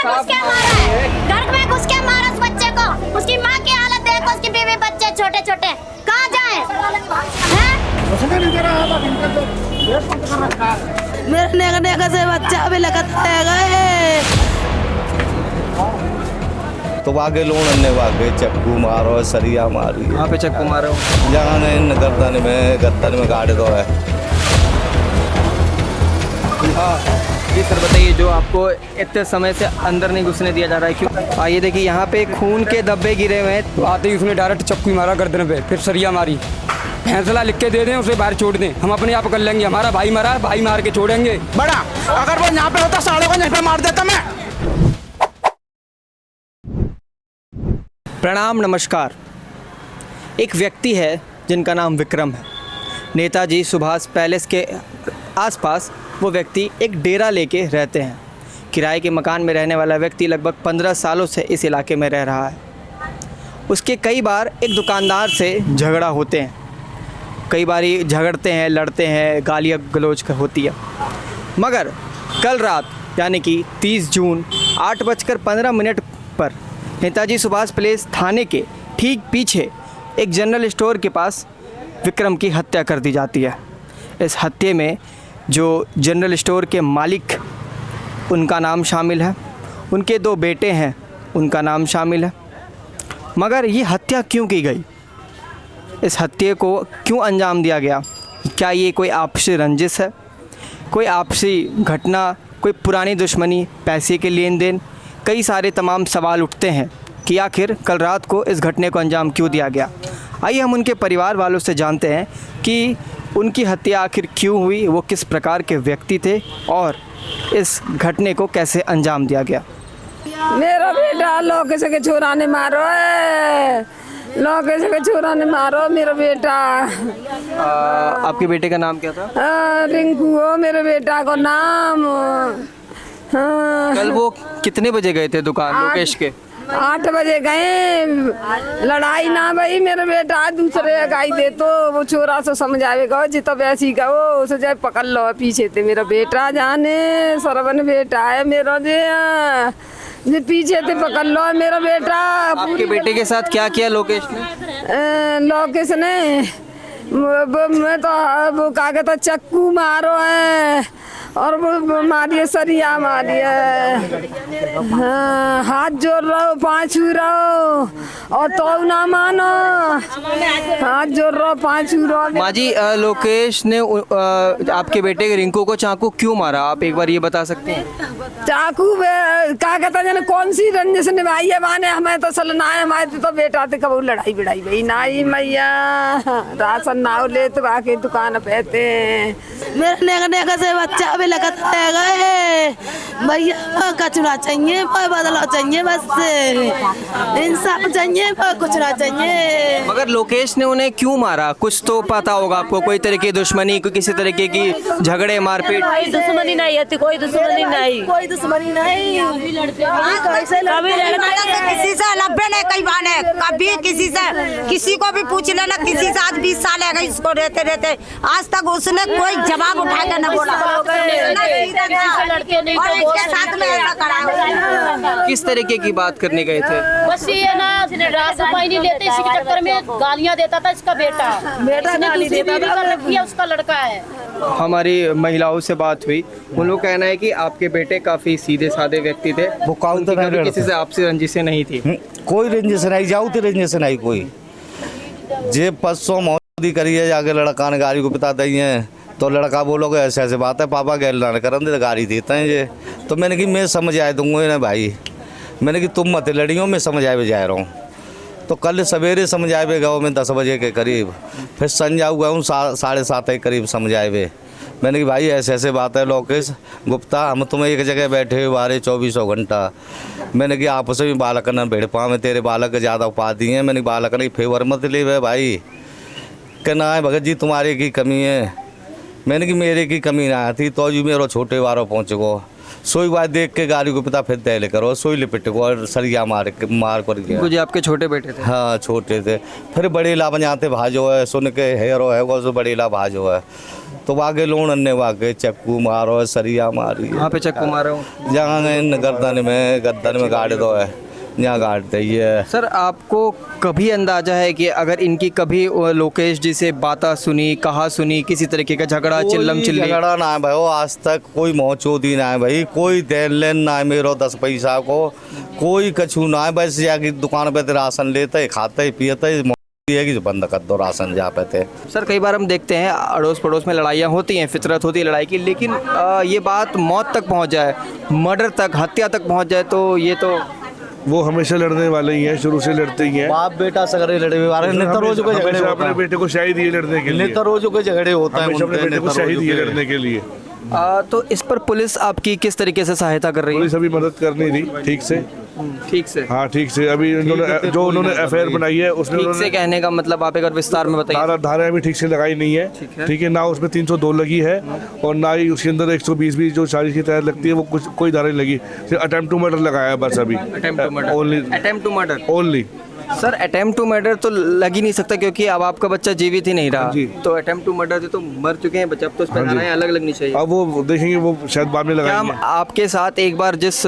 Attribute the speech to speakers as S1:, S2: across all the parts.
S1: घुस के मारा है, घर में घुस के मारा उस बच्चे को। उसकी माँ की हालत देखो, उसकी बीवी बच्चे छोटे छोटे, कहाँ जाए?
S2: मेरे नेका से बच्चा भी लगता है।
S3: तो आगे लोन ने वागे चक्कू मारो, सरिया मारी।
S4: वहाँ पे चक्कू मारो
S3: जगह ने गर्दन में गाड़ दो है।
S4: जी सर बताइए, जो आपको इतने समय से अंदर नहीं घुसने दिया जा रहा है, क्यों? आइए देखिए, यहाँ पे खून के धब्बे गिरे हुए हैं।
S5: तो आते ही उसने डायरेक्ट चक्कू मारा गर्दन पे, फिर सरिया मारी। फैसला लिख के दे दें, उसे बाहर छोड़ दें, हम अपने आप कर लेंगे। हमारा भाई मरा, भाई मार के छोड़ेंगे।
S6: बड़ा अगर वो यहाँ पे होता साले को यहीं पे मार देता मैं।
S4: प्रणाम, नमस्कार। एक व्यक्ति है जिनका नाम विक्रम है। नेताजी सुभाष पैलेस के आसपास वो व्यक्ति एक डेरा लेके रहते हैं। किराए के मकान में रहने वाला व्यक्ति लगभग 15 सालों से इस इलाके में रह रहा है। उसके कई बार एक दुकानदार से झगड़ा होते हैं, कई बारी झगड़ते हैं, लड़ते हैं, गालियाँ गलौज होती है। मगर कल रात यानी कि 30 जून 8:15 पर नेताजी सुभाष पैलेस थाने के ठीक पीछे एक जनरल स्टोर के पास विक्रम की हत्या कर दी जाती है। इस हत्या में जो जनरल स्टोर के मालिक, उनका नाम शामिल है, उनके 2 बेटे हैं, उनका नाम शामिल है। मगर ये हत्या क्यों की गई? इस हत्या को क्यों अंजाम दिया गया? क्या ये कोई आपसी रंजिश है, कोई आपसी घटना, कोई पुरानी दुश्मनी, पैसे के लेन देन? कई सारे तमाम सवाल उठते हैं कि आखिर कल रात को इस घटने को अंजाम क्यों दिया गया। आइए हम उनके परिवार वालों से जानते हैं कि उनकी हत्या आखिर क्यों हुई, वो किस प्रकार के व्यक्ति थे और इस घटने को कैसे अंजाम दिया गया।
S2: मेरा बेटा लोकेश के छोरा ने मारो है, लोकेश के छोरा ने मारो मेरा बेटा।
S4: आपके बेटे का नाम क्या था?
S2: रिंकू हो मेरे बेटा को नाम। हाँ।
S4: कल वो कितने बजे गए थे दुकान लोकेश के?
S2: 8 बजे गए। लड़ाई ना भाई, मेरा बेटा दूसरे गाई दे तो वो छोरा से समझावेगा जितना वैसी का वो उसे जाए पकड़ लो। पीछे थे मेरा बेटा, जाने सरवन बेटा है मेरा जे पीछे थे, पकड़ लो मेरा बेटा।
S4: आपके बेटे के साथ क्या किया लोकेश ने?
S2: लोकेश ने मैं तो वो क्या कहता चक्कू मारो है और वो मारिए, सरिया मारिए। हाँ, हाथ जोड़ रहो, पाँच छू रहो और तो ना मानो। हाथ जोड़ रहो, पाँच छू रहो।
S4: माँ जी, लोकेश ने आपके बेटे के रिंकू को चाकू क्यों मारा, आप एक बार ये बता सकते हैं?
S2: चाकू क्या कहता है, कौन सी रंजिश निभाई है माने? हमें तो सलना है, हमारे तो बेटा थे कब लड़ाई बिड़ाई भाई नाई मैया। राशन नाव ले तो आके दुकान पे थे।
S1: मेरे नेका से बच्चा भी लगता है भैया। कचरा चाहिए, बदलाव चाहिए, बस इंसाफ चाहिए, कुछ ना चाहिए।
S4: मगर लोकेश ने उन्हें क्यों मारा? कुछ तो पता होगा आपको, कोई तरह की दुश्मनी, कोई किसी तरीके की झगड़े मारपीट?
S1: कोई दुश्मनी नहीं है, कोई दुश्मनी नहीं, कोई दुश्मनी नहीं। कभी
S7: किसी से लब्बे नहीं कई बाने, कभी किसी से किसी को भी पूछ लेना, किसी से आज 20 साल है इसको रहते रहते, आज तक उसने कोई जवाब उठा के न बोला। और इसके साथ में ऐसा करा।
S4: किस तरीके की बात करने गए थे?
S8: बस ये ना, राशन पानी लेते इसी के चक्कर में गालियां देता था इसका बेटा। गाली देता था, उसका लड़का है।
S4: हमारी महिलाओं से बात हुई, उन लोग कहना है कि आपके बेटे काफी सीधे साधे व्यक्ति थे,
S3: वो काउंटर
S4: कभी किसी से आपसी रंजिशें नहीं थी।
S3: कोई रंजिश नहीं, जाऊ तो रंजिश नहीं कोई। जे 500 मौदी करिए जाके लड़का ने गाड़ी को बता दी है तो लड़का बोलोगे ऐसे ऐसे बात है, पापा गैल ना करन दे गाड़ी देते हैं ये। तो मैंने कि मैं समझ आए दूंगा ना भाई, मैंने कि तुम मत लड़ियों में समझ आए जा रहा हूँ। तो कल सवेरे समझ आए गाँव में 10 बजे के करीब, फिर संजा हुआ हूँ 7:30 के करीब समझ आए। मैंने कि भाई ऐसे ऐसे बात है लोकेश गुप्ता, हम तुम्हें एक जगह बैठे हुए 24 घंटा। मैंने कि आपस में बालक न भेड़ पा में तेरे बालक ज़्यादा उपाधि हैं। मैंने बालक ने फेवर मत ले भाई, कहना है भगत जी तुम्हारे की कमी है। मैंने कि मेरे की कमी ना थी तो जी मेरे छोटे वारों पहुँच गो। सोई बात देख के गाड़ी को पिता फिर दहले करो, सोई लिपट को और सरिया मार कर गया।
S4: रिंकू जी आपके छोटे बेटे थे?
S3: हाँ छोटे थे। फिर बड़ेला बजाते भाजो है, सुन के हेरो है वो सो बड़ेला भाजो है, तो वागे लोन अन्य वागे चक्कू मारो है, सरिया मारी।
S4: कहाँ पे चक्कू मारा हूँ?
S3: जहाँ गर्दन में गाड़ दो है, यहाँ गाड़ते ही है।
S4: सर आपको कभी अंदाजा है कि अगर इनकी कभी लोकेश जी से बातें सुनी, कहा सुनी, किसी तरीके का झगड़ा चिल्लम चिल्ली?
S3: झगड़ा ना है भाई, आज तक कोई मोचोदी ना है भाई, कोई देन लेन ना है मेरो 10 पैसा को, कोई कछू ना है। बस जाके दुकान पे राशन लेते खाते पीते कि बंद कर दो राशन जहाँ पे थे।
S4: सर कई बार हम देखते हैं अड़ोस पड़ोस में लड़ाइयाँ होती हैं, फितरत होती है लड़ाई की, लेकिन ये बात मौत तक पहुँच जाए, मर्डर तक, हत्या तक पहुँच जाए, तो ये तो
S9: वो हमेशा लड़ने वाले ही हैं, शुरू से लड़ते ही हैं।
S3: बाप बेटा सगरे लड़े हुए, नित्य रोज के झगड़े होते हैं।
S9: अपने बेटे को शाही दिए लड़ने के लिए,
S3: नित्य रोज के झगड़े होता है,
S9: अपने बेटे को शाही दिए लड़ने के लिए।
S4: तो इस पर पुलिस आपकी किस तरीके से सहायता कर रही है?
S9: पुलिस अभी मदद कर नहीं रही ठीक से। हाँ ठीक से। अभी उन्होंने एफआईआर बनाई है, उसमें
S4: ठीक से कहने का मतलब आप एक बार विस्तार में बताइए।
S9: धाराएं भी ठीक से लगाई नहीं है, ठीक है ना, उसमें 302 लगी है और ना ही उसके अंदर 120 भी जो 40 की तहत लगती है वो कुछ कोई धारा नहीं लगी, सिर्फ अटेम्प्ट टू मर्डर लगाया है बस अभी।
S4: Attempt to murder
S9: only.
S4: Sir attempt to murder तो लग ही नहीं सकता, क्योंकि अब आपका बच्चा जीवित ही नहीं रहा, तो अटेम्प्ट टू मर्डर तो मर चुके हैं बच्चे, अब तो उस पर धाराएं अलग लगनी चाहिए।
S9: अब वो देखेंगे, वो शायद बाद में लगाएंगे।
S4: क्या हम आपके साथ एक बार जिस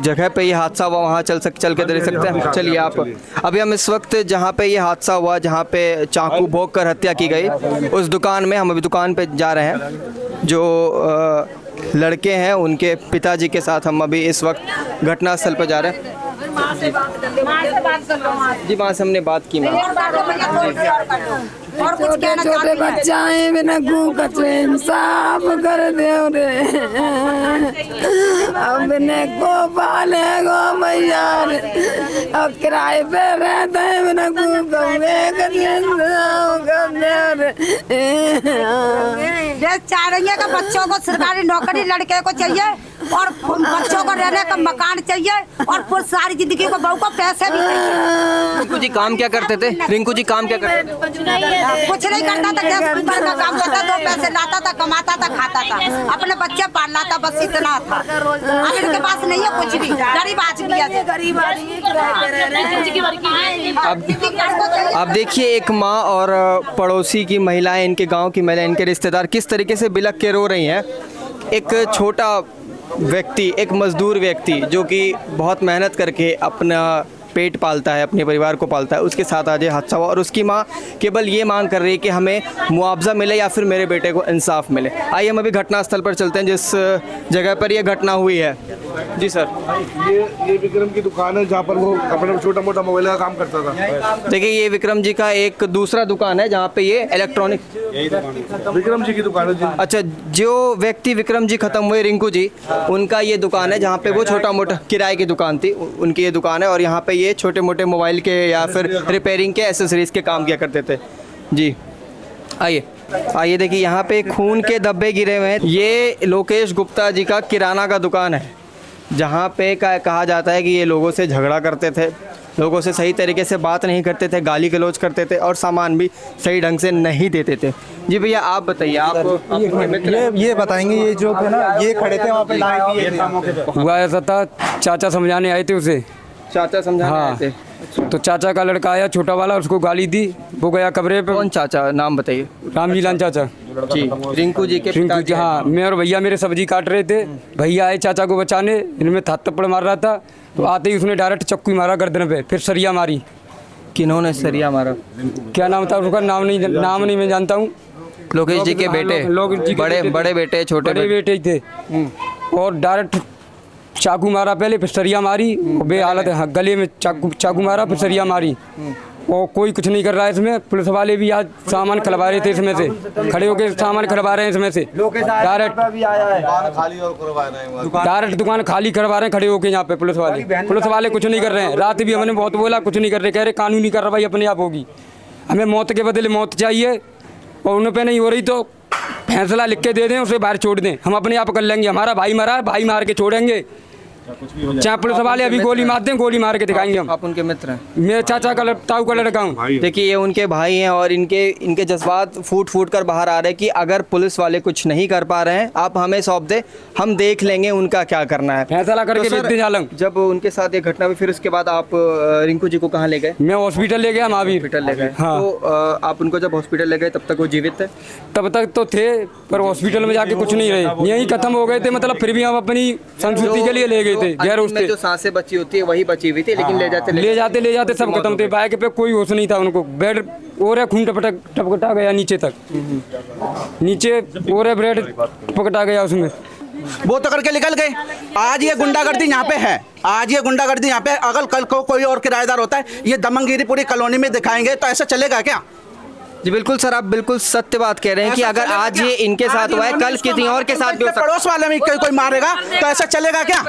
S4: जगह पे ये हादसा हुआ वहाँ चल के देख सकते हैं? चलिए आप। अभी हम इस वक्त जहाँ पे ये हादसा हुआ, जहाँ पे चाकू भोंक कर हत्या की गई, उस दुकान में हम अभी दुकान पे जा रहे हैं। जो लड़के हैं उनके पिताजी के साथ हम अभी इस वक्त घटनास्थल पर जा रहे हैं। जी वहाँ से हमने बात की।
S2: छोटे छोटे बच्चा है, बिना गू कचरे इंसाफ कर दे रे, अब बिना को पाले गो मैया रे, अब किराए पे रहते हैं, बिना गू कचरे इंसाफ कर दे रे।
S7: चाह रही है कि बच्चों को सरकारी नौकरी लड़के को चाहिए और बच्चों को रहने का मकान चाहिए और फिर सारी जिंदगी को बहू को पैसे भी चाहिए।
S4: रिंकू जी काम क्या करते थे? रिंकू जी काम क्या करते थे?
S7: कुछ नहीं करता था, गैस ऊपर का काम करता, 2 पैसे लाता था, कमाता था, खाता था, अपने बच्चे पालना था, बस इतना था। अब इनके पास नहीं है कुछ भी, गरीब आदमी है, गरीब
S4: अब देखिए एक माँ और पड़ोसी की महिलाएं, इनके गांव की महिलाएं, इनके रिश्तेदार किस तरीके से बिलख के रो रही हैं। एक छोटा व्यक्ति, एक मजदूर व्यक्ति जो कि बहुत मेहनत करके अपना पेट पालता है, अपने परिवार को पालता है, उसके साथ आज ये हादसा हुआ और उसकी माँ केवल ये मांग कर रही है कि हमें मुआवजा मिले या फिर मेरे बेटे को इंसाफ मिले। आइए हम अभी घटनास्थल पर चलते हैं जिस जगह पर ये घटना हुई है। जी सर,
S9: ये विक्रम की दुकान है जहाँ पर वो अपना छोटा मोटा मोबाइल का काम करता था।
S4: देखिए ये विक्रम जी का एक दूसरा दुकान है जहाँ पे ये इलेक्ट्रॉनिक,
S9: विक्रम जी की दुकान है।
S4: अच्छा, जो व्यक्ति विक्रम जी खत्म हुए, रिंकू जी, उनका ये दुकान है जहाँ पे वो छोटा मोटा किराए की दुकान थी, उनकी ये दुकान है और यहाँ पे ये छोटे मोटे मोबाइल के या फिर रिपेयरिंग के एसेसरीज के काम किया करते थे। जी आइए देखिए यहाँ पे खून के धब्बे गिरे हुए हैं। ये लोकेश गुप्ता जी का किराना का दुकान है जहाँ पे कहा जाता है कि ये लोगों से झगड़ा करते थे, लोगों से सही तरीके से बात नहीं करते थे, गाली गलौज करते थे और सामान भी सही ढंग से नहीं देते थे। जी भैया आप बताइए, आप
S6: ये बताएंगे, ये जो है ना, ये खड़े थे वहाँ पे,
S5: हुआ ऐसा था, चाचा समझाने आए थे उसे,
S4: चाचा समझाने आए थे।
S5: तो चाचा का लड़का आया छोटा वाला, उसको गाली दी, वो गया कमरे पे।
S4: कौन चाचा, नाम बताइए।
S5: रामजीलाल चाचा
S4: जी, रिंकू जी के
S5: रिंकू जी, हाँ। मैं और भैया मेरे सब्जी काट रहे थे, भैया आए चाचा को बचाने, इनमें थप्पड़ मार रहा था, तो आते ही उसने डायरेक्ट चक्कू मारा गर्दन पे, फिर सरिया मारी।
S4: किन्होंने सरिया मारा?
S5: क्या नाम था उसका? नाम नहीं मैं जानता हूँ।
S4: लोकेश जी के बेटे, बड़े बेटे, छोटे
S5: बेटे थे, और डायरेक्ट चाकू मारा पहले, फिर सरिया मारी, बे हालत है, गले में चाकू मारा, फिर सरिया मारी। और कोई कुछ नहीं कर रहा है इसमें। पुलिस वाले भी आज सामान खिलवा रहे थे, इसमें से खड़े होकर सामान खिलवा रहे हैं, इसमें से डायरेक्ट दुकान खाली करवा रहे हैं खड़े होकर यहाँ पे। पुलिस वाले कुछ नहीं कर रहे हैं। रात भी हमने बहुत बोला, कुछ नहीं कर रहे, कह रहे कानूनी कार्रवाई अपने आप होगी, हमें मौत के बदले मौत चाहिए, और उन पे नहीं हो रही तो फैसला लिख के दे दें, उसे बाहर छोड़ दें, हम अपने आप कर लेंगे, हमारा भाई मरा, भाई मार के छोड़ेंगे, चाहे पुलिस वाले अभी गोली मार दें, गोली मार के दिखाएंगे हम।
S4: आप उनके मित्र हैं?
S5: मेरे चाचा का ताऊ का लड़का हूँ।
S4: देखिए ये उनके भाई हैं और इनके जज्बात फूट फूट कर बाहर आ रहे हैं कि अगर पुलिस वाले कुछ नहीं कर पा रहे हैं, आप हमें सौंप दे, हम देख लेंगे उनका क्या करना है,
S5: फैसला करके
S4: तो
S5: भेज दे जालंग।
S4: जब उनके साथ ये घटना हुई फिर उसके बाद आप रिंकू जी को कहाँ ले गए?
S5: मैं हॉस्पिटल ले गया, महावीर
S4: हॉस्पिटल ले गए।
S5: हाँ।
S4: तो आप उनको जब हॉस्पिटल ले गए तब तक वो जीवित थे?
S5: तब तक तो थे, पर हॉस्पिटल में जाके कुछ नहीं रहे, यहीं खत्म हो गए थे। मतलब फिर भी हम अपनी संस्कृति के लिए ले गए थे। गैर
S4: में जो सांसें बची होती है वही बची हुई थी, लेकिन ले जाते सब खत्म थे। बाइक पे कोई होश नहीं था उनको, बेड और खून टपकटा गया नीचे तक, नीचे और ब्रेड टपकटा गया उसमें।
S6: वो तो करके निकल गए। आज ये गुंडागर्दी यहाँ पे है, आज ये गुंडागर्दी यहाँ पे, अगर कल को कोई और किराएदार होता है, ये दमनगिरी पूरी कॉलोनी में दिखाएंगे तो ऐसा चलेगा क्या?
S4: जी बिल्कुल सर, आप बिल्कुल सत्य बात कह रहे हैं कि अगर आज ये इनके साथ हुआ है, कल किसी और के साथ भी हो सकता है।
S6: पड़ोस वाले में कोई मारेगा तो ऐसा चलेगा क्या?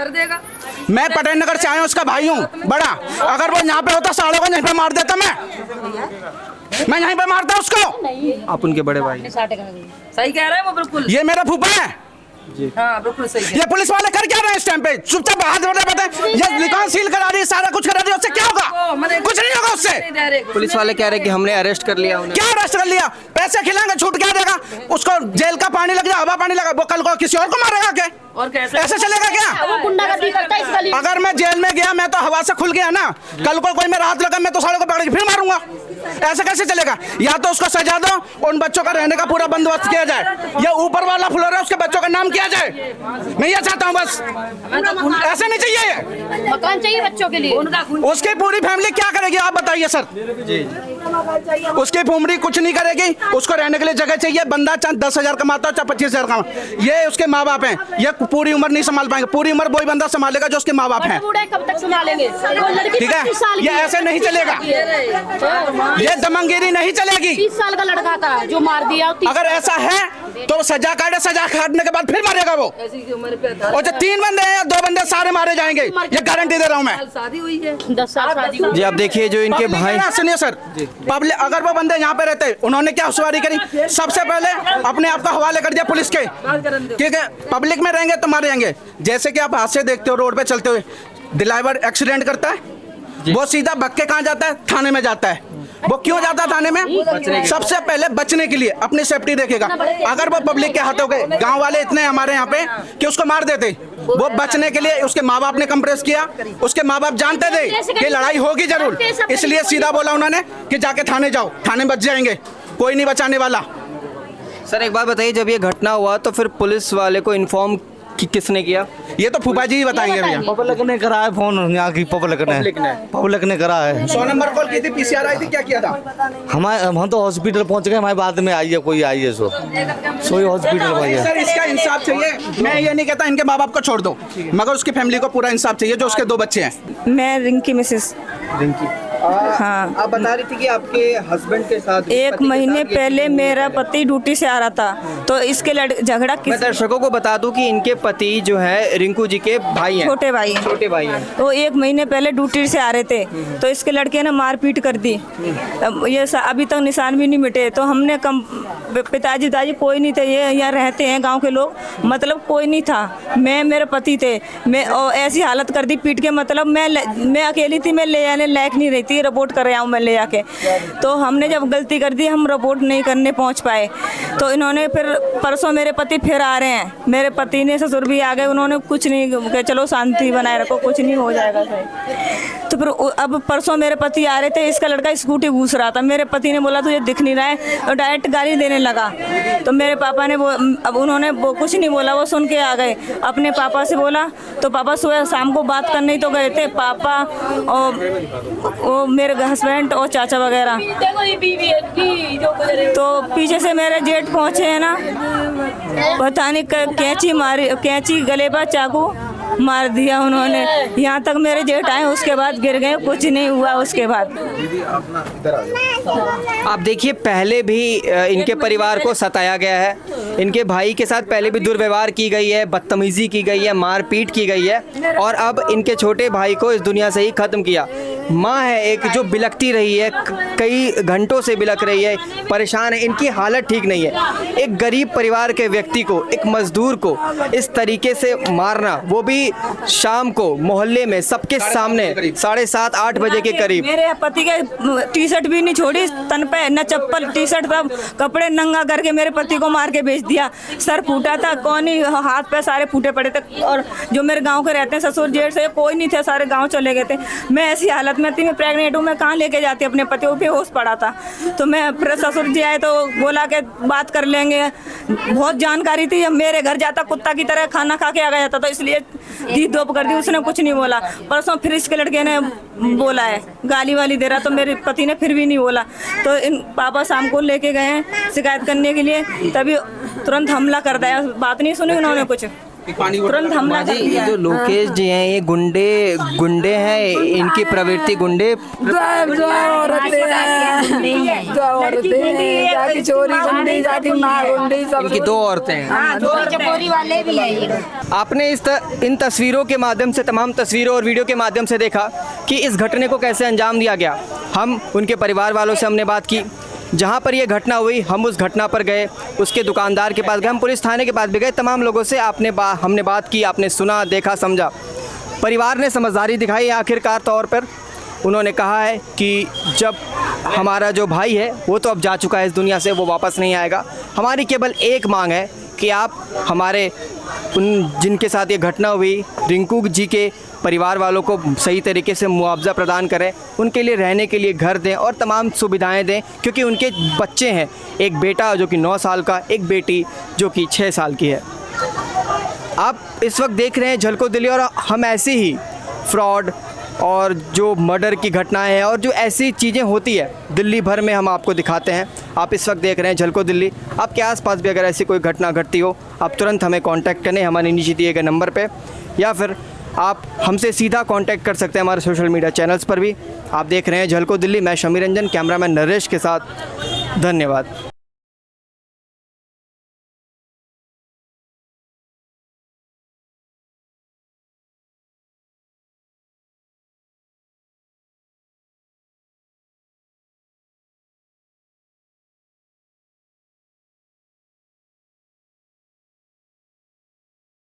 S6: मैं पटेल नगर से आया हूँ, उसका भाई हूँ बड़ा, अगर वो यहाँ पे होता सालों को यहीं पे मार देता, मैं यहीं पे मारता उसको।
S4: आप उनके बड़े भाई?
S1: सही कह रहे हैं वो, बिल्कुल।
S6: ये मेरा फूफा है।
S1: हाँ बिल्कुल सही।
S6: ये पुलिस वाले कर क्या रहे हैं इस टाइम पे? चुपचाप हाथ जोड़ रहे हैं, ये दुकान सील करा रही है, सारा कुछ करा रही है, उससे क्या होगा? कुछ नहीं होगा उससे।
S4: पुलिस वाले कह रहे हैं कि हमने अरेस्ट कर लिया उन्हें।
S6: क्या अरेस्ट कर लिया? पैसे खिलाएंगे, छूट क्या देगा उसको? जेल का पानी लग जाए, हवा पानी लगा, वो कल को किसी और को मारेगा क्या?
S1: और कैसे
S6: ऐसे चलेगा क्या?
S8: वो गुंडागर्दी करता है इस गली में।
S6: अगर मैं जेल में गया, मैं तो हवा से खुल गया ना, कल को कोई मेरा हाथ लगा, मैं तो सालों को पकड़ के फिर मारूंगा। ऐसे कैसे चलेगा? या तो उसको सजा दो, उन बच्चों का रहने का पूरा बंदोबस्त किया जाए, या ऊपर वाला फ्लोर है उसके बच्चों का नाम किया जाए। मैं ये चाहता हूँ बस, ऐसे नहीं चाहिए।
S8: मकान चाहिए बच्चों के लिए।
S6: उसकी पूरी फैमिली क्या करेगी आप बताइए सर? उसकी फैमिली कुछ नहीं करेगी, उसको रहने के लिए जगह चाहिए। बंदा चाहे 10,000 कमाता हो चाहे 25,000 कमाता, ये उसके माँ बाप हैं, ये पूरी उम्र नहीं संभाल पाएंगे। पूरी उम्र वही बंदा संभालेगा जो उसके माँ बाप हैं।
S8: कब तक संभालेंगे?
S6: ठीक है, ये ऐसे नहीं चलेगा, ये दमनगिरी नहीं चलेगी।
S8: 30 साल का लड़का था जो मार दिया।
S6: अगर ऐसा है तो सजा काटे, सजा काटने के बाद फिर मारेगा वो। और जो 3 बंदे हैं या 2 बंदे सारे मारे जाएंगे, ये गारंटी दे रहा हूँ मैं।
S1: शादी हुई है,
S8: 10 साल शादी।
S4: जी आप देखिए जो इनके भाई,
S6: सुनिए सर, पब्लिक अगर वो बंदे यहाँ पे रहते, उन्होंने क्या हुआ करी? सबसे पहले अपने आप का हवाले कर दिया पुलिस के, ठीक है? पब्लिक में रहेंगे तो मारे जाएंगे। जैसे कि आप हादसे देखते हो रोड पे चलते हुए, ड्राइवर एक्सीडेंट करता है, वो सीधा भग के कहाँ जाता है? थाने में जाता है। वो क्यों जाता है थाने में? सबसे पहले बचने के लिए, अपनी सेफ्टी देखेगा। अगर वो पब्लिक के हाथों गए, गांव वाले इतने हमारे यहाँ पे कि उसको मार देते, वो बचने के लिए उसके माँ बाप ने कंप्रेस किया। उसके माँ बाप जानते थे कि लड़ाई होगी जरूर, इसलिए सीधा बोला उन्होंने कि जाके थाने जाओ, थाने में बच जाएंगे, कोई नहीं बचाने वाला।
S4: सर एक बात बताइए, जब ये घटना हुआ तो फिर पुलिस वाले को इन्फॉर्म किसने किया?
S6: ये तो फूफा जी ही बताएंगे भैया।
S3: पब्लिक ने करा है फोन, यहाँ की पब्लिक ने करा है।
S6: 100 नंबर कॉल की थी, PCR आई थी, क्या किया था?
S3: हम तो हॉस्पिटल पहुंच गए, हमारे बाद में आई है कोई आई है सो हॉस्पिटल भाई है।
S6: सर इसका इंसाफ चाहिए। मैं ये नहीं कहता इनके माँ बाप को छोड़ दो, मगर उसकी फैमिली को पूरा इंसाफ चाहिए, जो उसके 2 बच्चे हैं।
S2: मैं रिंकी मिसेस।
S4: रिंकी,
S2: हाँ,
S4: आप बता रही थी कि आपके हस्बैंड के साथ
S2: 1 महीने पहले मेरा पति ड्यूटी से आ रहा था, तो इसके झगड़ा
S4: मैं दर्शकों को बता दूं कि इनके पति जो है रिंकू जी के भाई हैं,
S2: छोटे भाई हैं। तो 1 महीने पहले ड्यूटी से आ रहे थे, तो इसके लड़के ने मारपीट कर दी। ये अभी तक निशान भी नहीं मिटे। तो हमने पिताजी दादी कोई नहीं थे, ये यहाँ रहते हैं गांव के लोग, मतलब कोई नहीं था। मैं मेरे पति थे, मैं ऐसी हालत कर दी पीट के, मतलब मैं अकेली थी, मैं ले जाने लायक नहीं रही थी, रिपोर्ट कर रहा हूँ मैं ले जाके। तो हमने जब गलती कर दी, हम रिपोर्ट नहीं करने पहुँच पाए, तो इन्होंने फिर परसों मेरे पति फिर आ रहे हैं, मेरे पति ने ससुर भी आ गए, उन्होंने कुछ नहीं, चलो शांति बनाए रखो, कुछ नहीं हो जाएगा सही। तो फिर अब परसों मेरे पति आ रहे थे, इसका लड़का स्कूटी घूस रहा था, मेरे पति ने बोला तुझे दिख नहीं रहा है, और डायरेक्ट गाली देने लगा। तो मेरे पापा ने अब उन्होंने कुछ नहीं बोला, वो सुन के आ गए। अपने पापा से बोला तो पापा सुबह शाम को बात करने ही तो गए थे, पापा और मेरे हस्बैंड और चाचा वगैरह। तो पीछे से मेरे जेठ पहुँचे हैं ना, पता नहीं कैंची मारी, कैंची गले पर चाकू मार दिया उन्होंने। यहाँ तक मेरे जेठ आए, उसके बाद गिर गए, कुछ नहीं हुआ उसके बाद।
S4: आप देखिए पहले भी इनके परिवार को सताया गया है, इनके भाई के साथ पहले भी दुर्व्यवहार की गई है, बदतमीजी की गई है, मारपीट की गई है, और अब इनके छोटे भाई को इस दुनिया से ही खत्म किया। माँ है एक जो बिलखती रही है, कई घंटों से बिलख रही है, परेशान है, इनकी हालत ठीक नहीं है। एक गरीब परिवार के व्यक्ति को, एक मजदूर को इस तरीके से मारना, वो भी शाम को मोहल्ले में सबके सामने 7:30-8 बजे के करीब
S10: मेरे पति के टी शर्ट भी नहीं छोड़ी, तन पे न चप्पल टी शर्ट था, कपड़े नंगा करके मेरे पति को मार के बेच दिया। सर फूटा था, कौन ही हाथ पे सारे फूटे पड़े थे। और जो मेरे गांव के रहते हैं ससुर जेठ से कोई नहीं थे, सारे गांव चले गए थे। मैं ऐसी हालत में थी, मैं प्रेग्नेंट हूँ, मैं कहाँ लेके जाती अपने पति को, बेहोश पड़ा था। तो मैं फिर ससुर जी आए तो बोला कि बात कर लेंगे। बहुत जानकारी थी, मेरे घर जाता कुत्ता की तरह खाना खा के आ गया था, तो इसलिए दी दोप कर दी। उसने कुछ नहीं बोला। परसों फिर इसके लड़के ने बोला है, गाली वाली दे रहा, तो मेरे पति ने फिर भी नहीं बोला। तो इन पापा शाम को लेके गए हैं शिकायत करने के लिए, तभी तुरंत हमला कर दिया। बात नहीं सुनी उन्होंने कुछ, तुरंत हमला कर दिया।
S4: ये जो लोकेश जी हैं ये गुंडे हैं, इनकी प्रवृत्ति गुंडे
S2: दो औरतें हैं, दो औरतें हैं, जाकी चोरी गुंडी, जाकी माँ गुंडी, सब
S4: इनकी 2 औरतें हैं।
S7: चपोरी वाले भी है ये।
S4: आपने इन तस्वीरों के माध्यम से, तमाम तस्वीरों और वीडियो के माध्यम से देखा कि इस घटने को कैसे अंजाम दिया गया। हम उनके परिवार वालों से हमने बात की, जहाँ पर यह घटना हुई हम उस घटना पर गए, उसके दुकानदार के पास गए, हम पुलिस थाने के पास भी गए। तमाम लोगों से हमने बात की, आपने सुना, देखा, समझा। परिवार ने समझदारी दिखाई आखिरकार तौर पर। उन्होंने कहा है कि जब हमारा जो भाई है वो तो अब जा चुका है इस दुनिया से, वो वापस नहीं आएगा। हमारी केवल एक मांग है कि आप हमारे उन जिनके साथ ये घटना हुई रिंकू जी के परिवार वालों को सही तरीके से मुआवजा प्रदान करें, उनके लिए रहने के लिए घर दें और तमाम सुविधाएं दें, क्योंकि उनके बच्चे हैं, एक बेटा जो कि 9 साल का, एक बेटी जो कि 6 साल की है। आप इस वक्त देख रहे हैं झलको दिल्ली, और हम ऐसे ही फ्रॉड और जो मर्डर की घटनाएं हैं और जो ऐसी चीज़ें होती है दिल्ली भर में हम आपको दिखाते हैं। आप इस वक्त देख रहे हैं झलको दिल्ली। आपके आसपास भी अगर ऐसी कोई घटना घटती हो, आप तुरंत हमें कांटेक्ट करें हमारे नीचे दिए गए नंबर पे, या फिर आप हमसे सीधा कांटेक्ट कर सकते हैं हमारे सोशल मीडिया चैनल्स पर भी। आप देख रहे हैं झलको दिल्ली। मैं शमी रंजन, कैमरामैन नरेश के साथ। धन्यवाद।